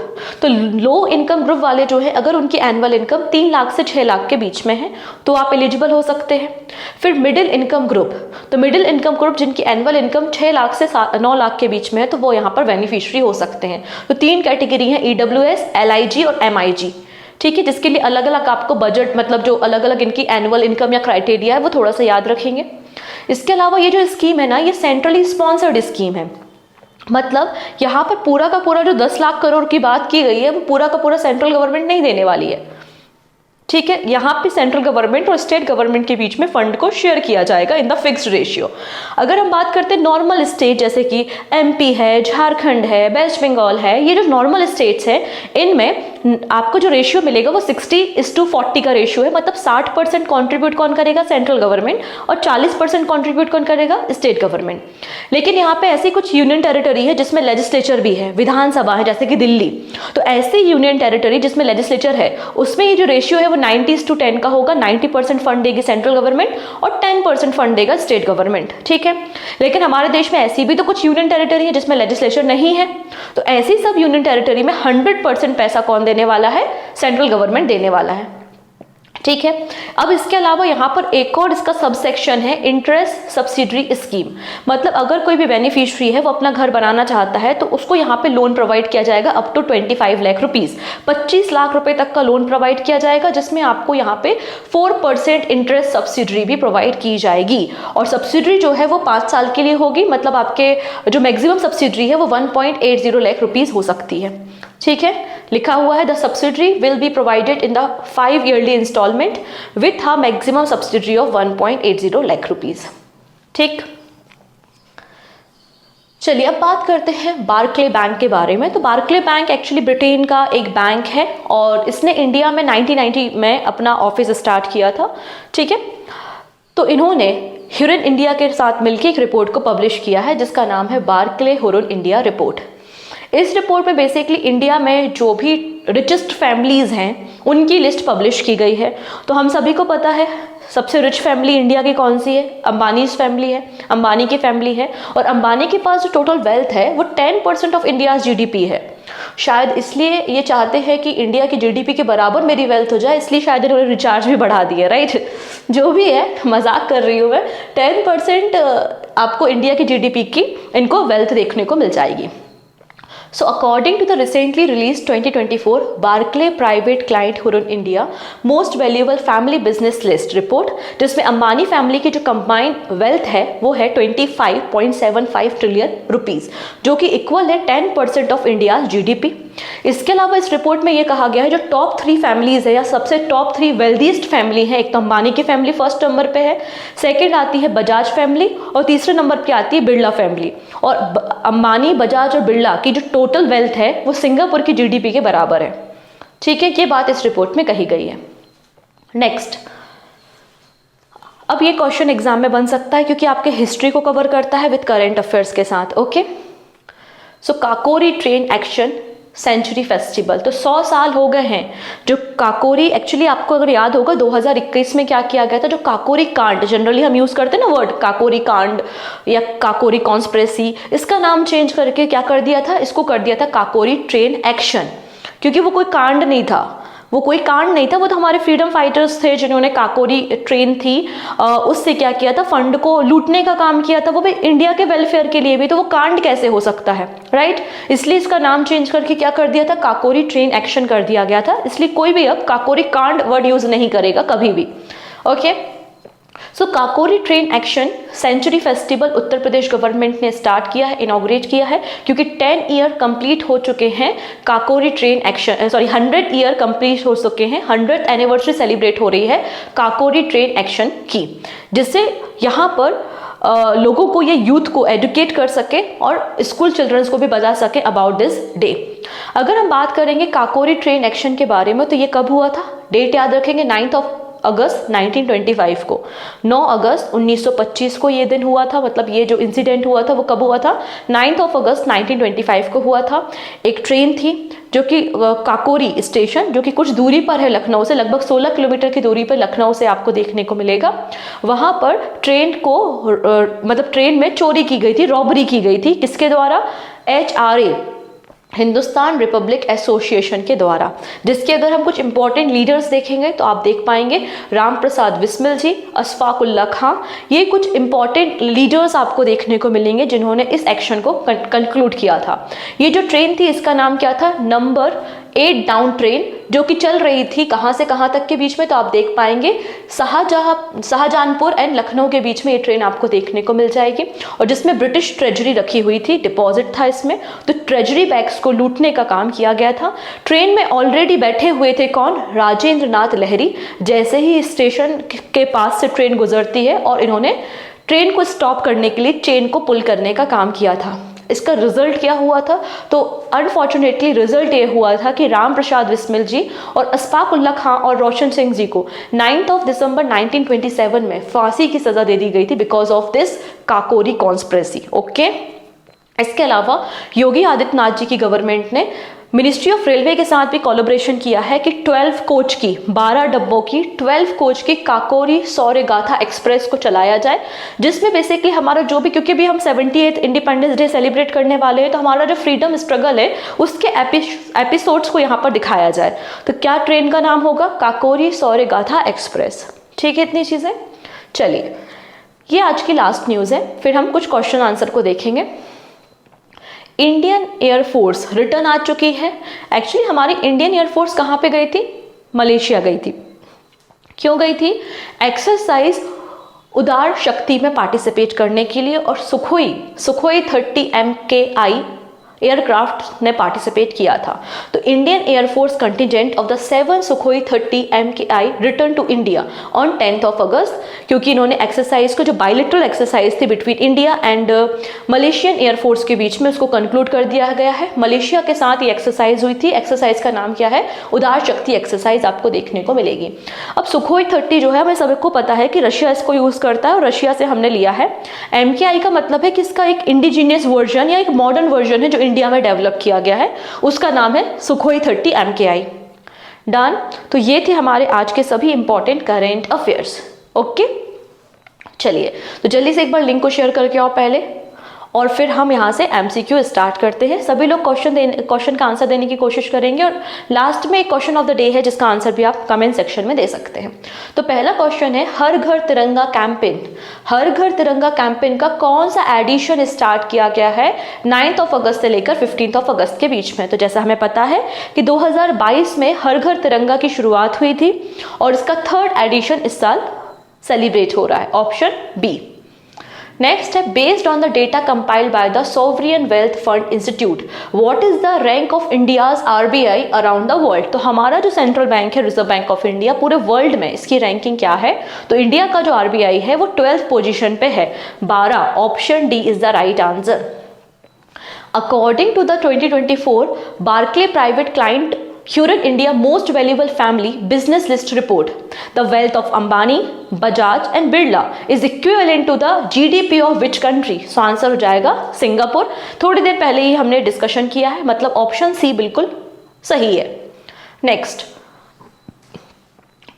तो लो इनकम ग्रुप वाले जो है, अगर उनकी एनुअल इनकम 3 लाख से 6 लाख के बीच में है तो आप एलिजिबल हो सकते हैं। फिर मिडिल इनकम ग्रुप, तो मिडिल इनकम ग्रुप जिनकी एनुअल इनकम 6 लाख से 9 लाख के बीच में है तो वो यहाँ पर बेनिफिशियरी हो सकते हैं। तो 3 कैटेगरी है, EWS, LIG और MIG, ठीक है, जिसके लिए अलग अलग आपको बजट, मतलब जो अलग अलग इनकी एनुअल इनकम या क्राइटेरिया है वो थोड़ा सा याद रखेंगे। इसके अलावा ये जो स्कीम है ना, ये सेंट्रली स्पॉन्सर्ड स्कीम है। मतलब यहाँ पर पूरा का पूरा जो 10 लाख करोड़ की बात की गई है वो पूरा का पूरा सेंट्रल गवर्नमेंट नहीं देने वाली है, ठीक है। यहाँ पे सेंट्रल गवर्नमेंट और स्टेट गवर्नमेंट के बीच में फंड को शेयर किया जाएगा इन द फिक्स्ड रेशियो। अगर हम बात करते हैं नॉर्मल स्टेट जैसे कि MP है, झारखंड है, वेस्ट बंगाल है, ये जो नॉर्मल स्टेट्स हैं इनमें आपको जो रेशियो मिलेगा वो 60:40 का रेशियो है। मतलब 60% कॉन्ट्रीब्यूट कौन करेगा, सेंट्रल गवर्नमेंट, और 40% कॉन्ट्रीब्यूट कौन करेगा, स्टेट गवर्नमेंट। लेकिन यहाँ पे ऐसी कुछ यूनियन टेरिटरी है जिसमें लेजिस्लेचर भी है, विधानसभा है, जैसे कि दिल्ली। तो ऐसी यूनियन टेरिटरी जिसमें लेजिस्लेचर है उसमें ये जो रेशियो है वो 90:10 का होगा। 90% फंड देगी सेंट्रल गवर्नमेंट और 10% फंड देगा स्टेट गवर्नमेंट, ठीक है। लेकिन हमारे देश में ऐसी भी तो कुछ यूनियन टेरिटरी है जिसमें लेजिस्लेचर नहीं है, तो ऐसी सब यूनियन टेरिटरी में 100% पैसा कौन देने वाला है, सेंट्रल गवर्नमेंट देने वाला है, ठीक है। अब इसके अलावा यहाँ पर एक और इसका सबसेक्शन है, इंटरेस्ट सब्सिडरी स्कीम। मतलब अगर कोई भी बेनिफिशियरी है वो अपना घर बनाना चाहता है तो उसको यहाँ पे लोन प्रोवाइड किया जाएगा up to 25 lakh rupees, 25 lakh रुपए तक का लोन प्रोवाइड किया जाएगा, जिसमें आपको यहाँ पे 4% इंटरेस्ट सब्सिडरी भी प्रोवाइड की जाएगी। और सब्सिडरी जो है वो 5 साल के लिए होगी। मतलब आपके जो मैक्सिमम सब्सिडरी है वो 1.80 लाख रुपीज हो सकती है, ठीक है। लिखा हुआ है the subsidiary will be provided in the 5 yearly instalment with a maximum subsidiary of 1.80 lakh rupees, ठीक। चलिए अब बात करते हैं बार्कले बैंक के बारे में। तो बार्कले बैंक एक्चुअली ब्रिटेन का एक बैंक है और इसने इंडिया में 1990 में अपना ऑफिस स्टार्ट किया था, ठीक है। तो इन्होंने हुरन इंडिया के साथ मिलकर एक रिपोर्ट को पब्लिश किया है जिसका नाम है बार्कले हुरन इंडिया रिपोर्ट। इस रिपोर्ट में बेसिकली इंडिया में जो भी रिचेस्ट फैमिलीज हैं उनकी लिस्ट पब्लिश की गई है। तो हम सभी को पता है सबसे रिच फैमिली इंडिया की कौन सी है, अंबानीज फैमिली है, अंबानी की फैमिली है। और अंबानी के पास जो टोटल वेल्थ है वो 10% ऑफ इंडियाज GDP है। शायद इसलिए ये चाहते हैं कि इंडिया की GDP के बराबर मेरी वेल्थ हो जाए, इसलिए शायद इन्होंने रिचार्ज भी बढ़ा दिया, राइट। जो भी है, मजाक कर रही हूँ मैं, 10% आपको इंडिया की GDP की इनको वेल्थ देखने को मिल जाएगी। So according to the recently released 2024 Barclay Private Client Huron India Most Valuable Family Business List report, जिसमें अंबानी फैमिली की जो कंबाइंड वेल्थ है वो है 25.75 ट्रिलियन रुपीज, जो कि इक्वल है 10% ऑफ इंडिया GDP। इसके अलावा इस रिपोर्ट में ये कहा गया है जो टॉप 3 फैमिलीज है या सबसे टॉप 3 वेल्दीस्ट फैमिली है, एक तो अंबानी की फैमिली फर्स्ट नंबर पे है, सेकंड आती है बजाज फैमिली और तीसरे नंबर पे आती है बिरला फैमिली। और अंबानी, बजाज और बिरला की जो टोटल वेल्थ है वो सिंगापुर की GDP के बराबर है, ठीक है। ये बात इस रिपोर्ट में कही गई है। नेक्स्ट, अब ये क्वेश्चन एग्जाम में बन सकता है क्योंकि आपके हिस्ट्री को कवर करता है विद करंट अफेयर्स के साथ, okay. So Kakori train action century festival, तो 100 साल हो गए हैं जो काकोरी, एक्चुअली आपको अगर याद होगा 2021 में क्या किया गया था, जो काकोरी कांड, जनरली हम यूज करते हैं ना वर्ड काकोरी कांड या काकोरी कॉन्स्पिरेसी, इसका नाम चेंज करके क्या कर दिया था, इसको कर दिया था काकोरी ट्रेन एक्शन। क्योंकि वो कोई कांड नहीं था, वो कोई कांड नहीं था, वो तो हमारे फ्रीडम फाइटर्स थे जिन्होंने काकोरी ट्रेन थी उससे क्या किया था, फंड को लूटने का काम किया था, वो भी इंडिया के वेलफेयर के लिए भी, तो वो कांड कैसे हो सकता है, राइट। इसलिए इसका नाम चेंज करके क्या कर दिया था, काकोरी ट्रेन एक्शन कर दिया गया था। इसलिए कोई भी अब काकोरी कांड वर्ड यूज नहीं करेगा कभी भी, okay. So Kakori train action century festival Uttar Pradesh government ने स्टार्ट किया है, इनॉग्रेट किया है, क्योंकि 10 ईयर कंप्लीट हो चुके हैं Kakori train action, 100 year complete हो चुके हैं, 100th एनिवर्सरी सेलिब्रेट हो रही है काकोरी ट्रेन एक्शन की, जिससे यहाँ पर लोगों को, ये यूथ को एडुकेट कर सके और स्कूल चिल्ड्रंस को भी बता सके अबाउट दिस डे। अगर हम बात करेंगे काकोरी ट्रेन एक्शन के बारे में तो ये कब हुआ था, डेट याद रखेंगे, 9 अगस्त 1925 को, 9 अगस्त 1925 को ये दिन हुआ था। मतलब ये जो इंसिडेंट हुआ था वो कब हुआ था, 9 अगस्त 1925 को हुआ था। एक ट्रेन थी जो कि काकोरी स्टेशन, जो कि कुछ दूरी पर है लखनऊ से, लगभग 16 किलोमीटर की दूरी पर लखनऊ से आपको देखने को मिलेगा। वहां पर ट्रेन को मतलब ट्रेन में चोरी की गई थी, रॉबरी की गई थी, किसके द्वारा, HRA हिंदुस्तान रिपब्लिक एसोसिएशन के द्वारा, जिसके अगर हम कुछ इंपॉर्टेंट लीडर्स देखेंगे तो आप देख पाएंगे राम प्रसाद बिस्मिल जी, अशफाक उल्लाह खां, ये कुछ इंपॉर्टेंट लीडर्स आपको देखने को मिलेंगे जिन्होंने इस एक्शन को कंक्लूड किया था। ये जो ट्रेन थी इसका नाम क्या था? नंबर 8 डाउन ट्रेन, जो कि चल रही थी कहाँ से कहाँ तक के बीच में, तो आप देख पाएंगे शाहजहांपुर एंड लखनऊ के बीच में ये ट्रेन आपको देखने को मिल जाएगी, और जिसमें ब्रिटिश ट्रेजरी रखी हुई थी, डिपॉजिट था इसमें, तो ट्रेजरी बैग्स को लूटने का काम किया गया था। ट्रेन में ऑलरेडी बैठे हुए थे कौन? राजेंद्र नाथ लहरी। जैसे ही स्टेशन के पास से ट्रेन गुजरती है और इन्होंने ट्रेन को स्टॉप करने के लिए चेन को पुल करने का काम किया था। इसका रिजल्ट क्या हुआ था? तो अनफॉर्चुनेटली रिजल्ट ये हुआ था कि राम प्रसाद बिस्मिल जी और अशफाक उल्लाह खां और रोशन सिंह जी को 9 दिसंबर 1927 में फांसी की सजा दे दी गई थी because of this Kakori conspiracy. Okay, इसके अलावा योगी आदित्यनाथ जी की गवर्नमेंट ने मिनिस्ट्री ऑफ रेलवे के साथ भी कोलैबोरेशन किया है कि 12 कोच की 12 डब्बों की 12 कोच की काकोरी शौर्य गाथा एक्सप्रेस को चलाया जाए, जिसमें बेसिकली हमारा जो भी, क्योंकि भी हम 78th इंडिपेंडेंस डे सेलिब्रेट करने वाले हैं, तो हमारा जो फ्रीडम स्ट्रगल है उसके एपिसोड्स को यहाँ पर दिखाया जाए। तो क्या ट्रेन का नाम होगा? काकोरी शौर्य गाथा एक्सप्रेस। ठीक है, इतनी चीज़ें। चलिए, ये आज की लास्ट न्यूज़ है, फिर हम कुछ क्वेश्चन आंसर को देखेंगे। इंडियन एयरफोर्स रिटर्न आ चुकी है। एक्चुअली हमारी इंडियन एयरफोर्स कहाँ पे गई थी? मलेशिया गई थी। क्यों गई थी? एक्सरसाइज उदार शक्ति में पार्टिसिपेट करने के लिए, और सुखोई 30 MKI एयरक्राफ्ट ने पार्टिसिपेट किया था। तो Indian air force contingent of the 7 Sukhoi 30 MKI return to India on 10 August, क्योंकि इन्होंने एक्सरसाइज को, जो बायलिटरल एक्सरसाइज थी between India and Malaysian air force के बीच में, उसको कंक्लूड कर दिया गया है। मलेशिया के साथ ये एक्सरसाइज हुई थी। एक्सरसाइज का नाम क्या है? उदार शक्ति एक्सरसाइज आपको देखने को मिलेगी। अब सुखोई 30 जो है, हमें सबको पता है कि रशिया इसको यूज करता है और रशिया से हमने लिया है। MKI का मतलब है कि इसका एक इंडिजीनियस वर्जन या एक मॉडर्न वर्जन है जो इंडिया में डेवलप किया गया है, उसका नाम है सुखोई 30 MKI। डन। तो ये थे हमारे आज के सभी इंपॉर्टेंट करेंट अफेयर्स। ओके, चलिए तो जल्दी से एक बार लिंक को शेयर करके आओ पहले, और फिर हम यहाँ से MCQ स्टार्ट करते हैं। सभी लोग क्वेश्चन का आंसर देने की कोशिश करेंगे, और लास्ट में एक क्वेश्चन ऑफ द डे है जिसका आंसर भी आप कमेंट सेक्शन में दे सकते हैं। तो पहला क्वेश्चन है, हर घर तिरंगा कैंपेन, हर घर तिरंगा कैंपेन का कौन सा एडिशन स्टार्ट किया गया है 9 अगस्त से लेकर 15 अगस्त के बीच में? तो जैसा हमें पता है कि 2022 में हर घर तिरंगा की शुरुआत हुई थी, और इसका 3rd एडिशन इस साल सेलिब्रेट हो रहा है। Option B. नेक्स्ट है, based on the data compiled by the sovereign wealth fund institute, what is the rank of India's RBI around the world? तो हमारा जो सेंट्रल बैंक है, रिजर्व बैंक ऑफ इंडिया, पूरे वर्ल्ड में इसकी रैंकिंग क्या है? तो इंडिया का जो RBI है वो 12th पोजीशन पे है, 12। Option D is the right answer. According to the 2024 Barclays private client Hurun India Most Valuable Family Business List Report, the wealth of Ambani, Bajaj and Birla is equivalent to the GDP of which country? So answer हो जाएगा सिंगापुर। थोड़ी देर पहले ही हमने डिस्कशन किया है, मतलब ऑप्शन सी बिल्कुल सही है। Next,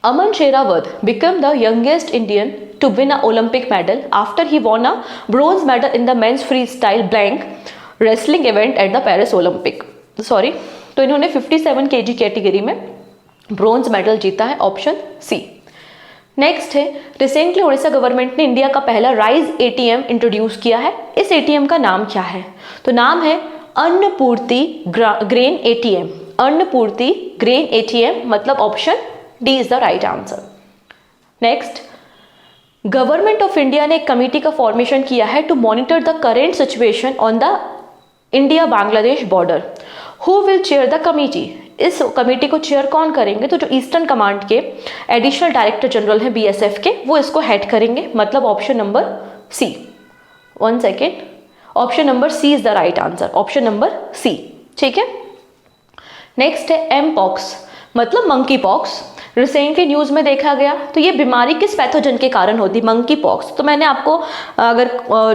Aman Sherawat became the youngest Indian to win an Olympic medal after he won a bronze medal in the men's freestyle blank wrestling event at the Paris Olympic. तो इन्होंने 57 kg कैटेगरी में ब्रॉन्ज मेडल जीता है। Option C. नेक्स्ट है, रिसेंटली उड़ीसा गवर्नमेंट ने इंडिया का पहला राइज ATM इंट्रोड्यूस किया है। इस ATM का नाम क्या है? तो नाम है Annapurti grain ATM। Annapurti grain ATM, मतलब option D is the right answer. Next, government of India ने एक कमेटी का फॉर्मेशन किया है to monitor the current situation on the India Bangladesh border. Who will chair the committee? इस कमेटी को चेयर कौन करेंगे? तो जो ईस्टर्न कमांड के एडिशनल डायरेक्टर जनरल हैं BSF के, वो इसको हेड करेंगे, मतलब option number C. 1 second, option number C is the right answer. Option number C. ठीक है। नेक्स्ट है, एमपॉक्स मतलब मंकी पॉक्स। रिसेंटली न्यूज़ में देखा गया। तो ये बीमारी किस पैथोजन के कारण होती है? Monkey pox. तो मैंने आपको, अगर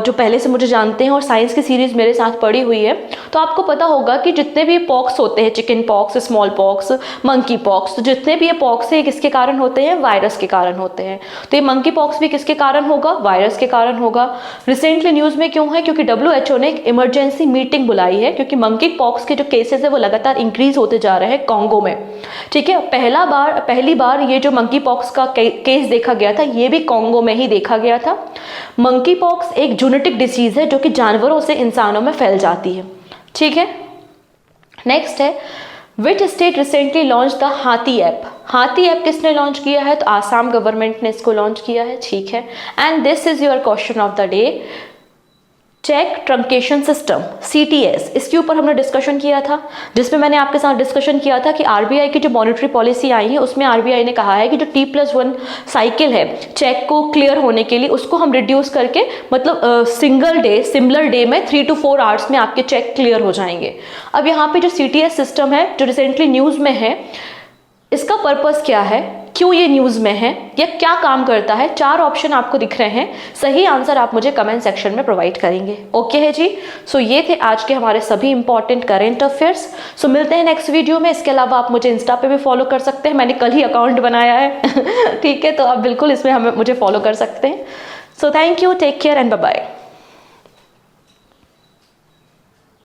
जो पहले से मुझे जानते हैं और साइंस की सीरीज मेरे साथ पढ़ी हुई है, तो आपको पता होगा कि जितने भी पॉक्स होते हैं, chicken pox, small pox, monkey pox, तो जितने भी ये पॉक्स है किसके कारण होते हैं? वायरस के कारण होते हैं। तो ये मंकी पॉक्स भी किसके कारण होगा? वायरस के कारण होगा। रिसेंटली न्यूज़ में क्यों है? क्योंकि WHO ने एक इमरजेंसी मीटिंग बुलाई है, क्योंकि मंकी पॉक्स के जो केसेस है वो लगातार इंक्रीज होते जा रहे हैं कॉन्गो में। ठीक है, पहली बार ये जो मंकी पॉक्स का केस देखा गया था, ये भी कॉन्गो में ही देखा गया था। मंकी पॉक्स एक जेनेटिक डिसीज है जो कि जानवरों से इंसानों में फैल जाती है। ठीक है, नेक्स्ट है, which state recently launch the हाथी ऐप? हाथी ऐप किसने लॉन्च किया है? तो आसाम गवर्नमेंट ने इसको लॉन्च किया है। ठीक है, and this is your question of the day. Check truncation system, CTS, इसके ऊपर हमने डिस्कशन किया था, जिसमें मैंने आपके साथ डिस्कशन किया था कि RBI की जो मॉनेटरी पॉलिसी आई है उसमें RBI ने कहा है कि जो T+1 साइकिल है चेक को क्लियर होने के लिए, उसको हम रिड्यूस करके, मतलब सिमिलर डे में 3 to 4 आवर्स में आपके चेक क्लियर हो जाएंगे। अब यहाँ पे जो CTS सिस्टम है जो रिसेंटली न्यूज़ में है, इसका पर्पस क्या है, क्यों ये न्यूज़ में है, या क्या काम करता है? 4 ऑप्शन आपको दिख रहे हैं, सही आंसर आप मुझे कमेंट सेक्शन में प्रोवाइड करेंगे। ओके है जी। सो ये थे आज के हमारे सभी इंपॉर्टेंट करेंट अफेयर्स। सो मिलते हैं नेक्स्ट वीडियो में। इसके अलावा आप मुझे इंस्टा पे भी फॉलो कर सकते हैं, मैंने कल ही अकाउंट बनाया है ठीक है, तो आप बिल्कुल इसमें मुझे फॉलो कर सकते हैं। So thank you, take care and bye bye.